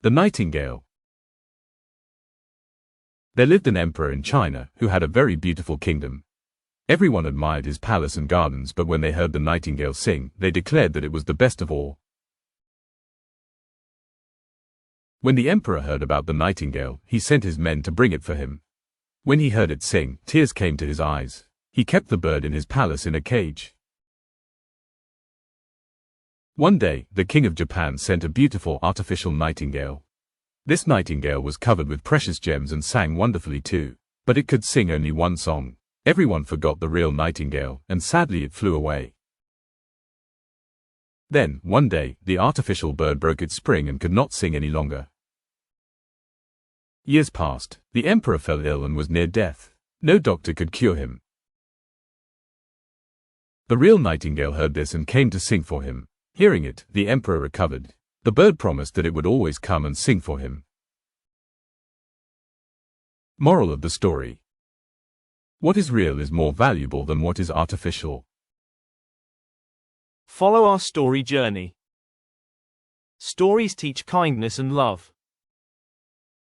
The Nightingale. There lived an emperor in China who had a very beautiful kingdom. Everyone admired his palace and gardens, but when they heard the nightingale sing, they declared that it was the best of all. When the emperor heard about the nightingale, he sent his men to bring it for him. When he heard it sing, tears came to his eyes. He kept the bird in his palace in a cage. One day, the king of Japan sent a beautiful artificial nightingale. This nightingale was covered with precious gems and sang wonderfully too, but it could sing only one song. Everyone forgot the real nightingale, and sadly it flew away. Then, one day, the artificial bird broke its spring and could not sing any longer. Years passed. The emperor fell ill and was near death. No doctor could cure him. The real nightingale heard this and came to sing for him. Hearing it, the emperor recovered. The bird promised that it would always come and sing for him. Moral of the story: what is real is more valuable than what is artificial. Follow our story journey. Stories teach kindness and love.